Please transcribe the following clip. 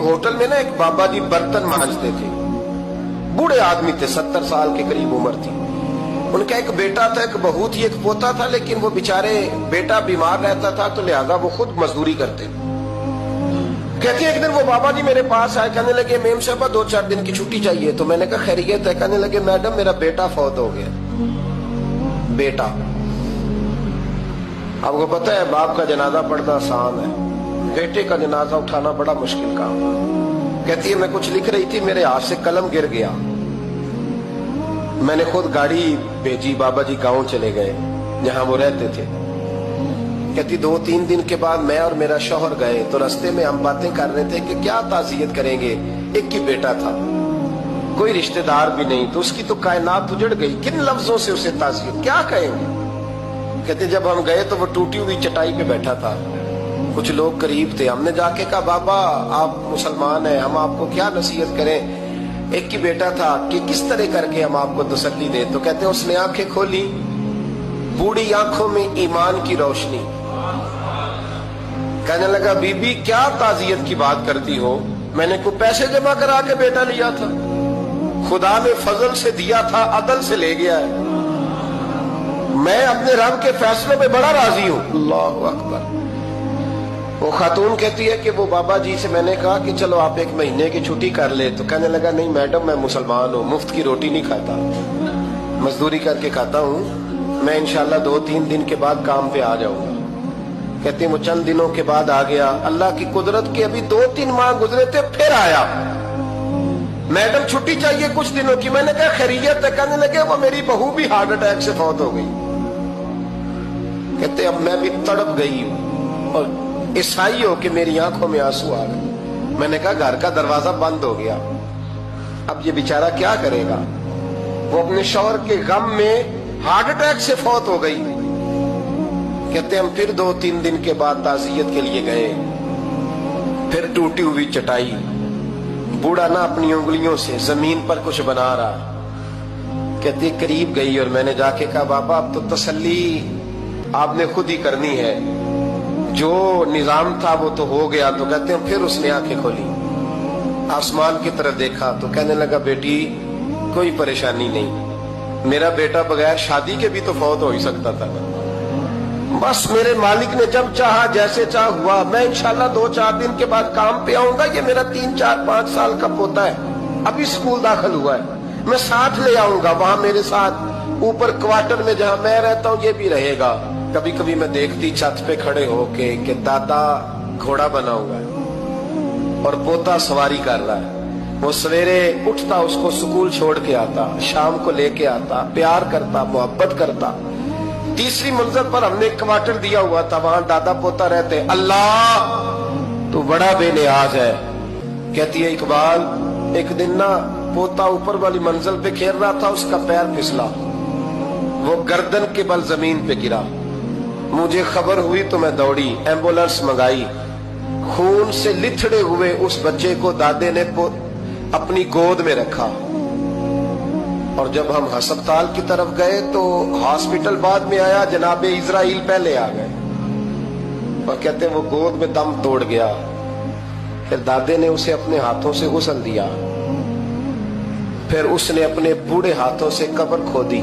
Hotel में ना एक बाबा जी बर्तन मांजते थे, बूढ़े आदमी थे, 70 साल के करीब उम्र थी। उनका एक बेटा था, एक बहू थी, एक पोता था, लेकिन वो बेचारे बेटा बीमार रहता था तो लिहाजा वो खुद मजदूरी करते। कहते एक दिन वो बाबा जी मेरे पास आए, कहने लगे मेम साहब 2-4 दिन की छुट्टी चाहिए। तो मैंने कहा खैरियत है? कहने लगे मैडम मेरा बेटा फौत हो गया। बेटा, आपको पता है बाप का जनाजा पढ़ना आसान है, बेटे का जनाजा उठाना बड़ा मुश्किल काम। कहती है मैं कुछ लिख रही थी, मेरे हाथ से कलम गिर गया, मैंने खुद गाड़ी भेजी, बाबा जी गांव चले गए जहां वो रहते थे। कहती 2-3 दिन के बाद मैं और मेरा शौहर गए तो रास्ते में हम बातें कर रहे थे कि क्या ताज़ियत करेंगे, एक ही बेटा था, कोई रिश्तेदार भी नहीं, तो उसकी तो कायनात उजड़ गई, किन लफ्जों से उसे ताज़ियत क्या कहेंगे। कहते जब हम गए तो वो टूटी हुई चटाई पे बैठा था, कुछ लोग करीब थे, हमने जाके कहा बाबा आप मुसलमान हैं, हम आपको क्या नसीहत करें, एक ही बेटा था, कि किस तरह करके हम आपको तसल्ली दें। तो कहते उसने आंखें खोली, बूढ़ी आंखों में ईमान की रोशनी, कहने लगा बीबी क्या ताज़ियत की बात करती हो, मैंने कोई पैसे जमा करा के बेटा लिया था, खुदा ने फजल से दिया था, अदल से ले गया है, मैं अपने रब के फैसलों में बड़ा राजी हूं। अल्लाह अकबर। वो खातून कहती है कि वो बाबा जी से मैंने कहा कि चलो आप 1 महीने की छुट्टी कर ले, तो कहने लगा नहीं मैडम मैं मुसलमान हूँ, मुफ्त की रोटी नहीं खाता, मजदूरी करके खाता हूँ, मैं इंशाल्लाह 2-3 दिन के बाद काम पे आ जाऊंगा। कहते वो चंद दिनों के बाद आ गया, अल्लाह की कुदरत के अभी 2-3 माह गुजरे थे, फिर आया, मैडम छुट्टी चाहिए कुछ दिनों की। मैंने कहा खैरियत है? कहने लगे वो मेरी बहू भी हार्ट अटैक से फौत हो गई। कहते अब मैं भी तड़प गई हूं और ईसाई हो कि मेरी आंखों में आंसू आ गए। मैंने कहा घर का दरवाजा बंद हो गया, अब ये बेचारा क्या करेगा। वो अपने शौहर के गम में हार्ट अटैक से फौत हो गई। कहते हम फिर 2-3 दिन के बाद ताज़ियत के लिए गए, फिर टूटी हुई चटाई, बूढ़ा ना अपनी उंगलियों से जमीन पर कुछ बना रहा। कहते करीब गई और मैंने जाके कहा बाबा अब तो तसल्ली आपने खुद ही करनी है, जो निजाम था वो तो हो गया। तो कहते हैं फिर उसने आंखें खोली, आसमान की तरफ देखा तो कहने लगा बेटी कोई परेशानी नहीं, मेरा बेटा बगैर शादी के भी तो फौत हो ही सकता था, बस मेरे मालिक ने जब चाहा जैसे चाह हुआ, मैं इंशाल्लाह 2-4 दिन के बाद काम पे आऊंगा। ये मेरा 3-4-5 साल का पोता है, अभी स्कूल दाखिल हुआ है, मैं साथ ले आऊंगा, वहां मेरे साथ ऊपर क्वार्टर में जहां मैं रहता हूं ये भी रहेगा। कभी कभी मैं देखती छत पे खड़े होके कि दादा घोड़ा बना हुआ है और पोता सवारी कर रहा है, वो सवेरे उठता उसको स्कूल छोड़ के आता, शाम को लेके आता, प्यार करता, मोहब्बत करता। तीसरी मंजिल पर हमने क्वार्टर दिया हुआ था, वहां दादा पोता रहते। अल्लाह तू बड़ा बेनियाज है। कहती है इकबाल एक दिन ना पोता ऊपर वाली मंजिल पे खेल रहा था, उसका पैर फिसला, वो गर्दन के बल जमीन पे गिरा, मुझे खबर हुई तो मैं दौड़ी, एम्बुलेंस मंगाई, खून से लिथड़े हुए उस बच्चे को दादे ने अपनी गोद में रखा। और जब हम अस्पताल की तरफ गए तो हॉस्पिटल बाद में आया, जनाबे इजराइल पहले आ गए और कहते वो गोद में दम तोड़ गया। फिर दादे ने उसे अपने हाथों से गुस्ल दिया, फिर उसने अपने बूढ़े हाथों से कब्र खोदी,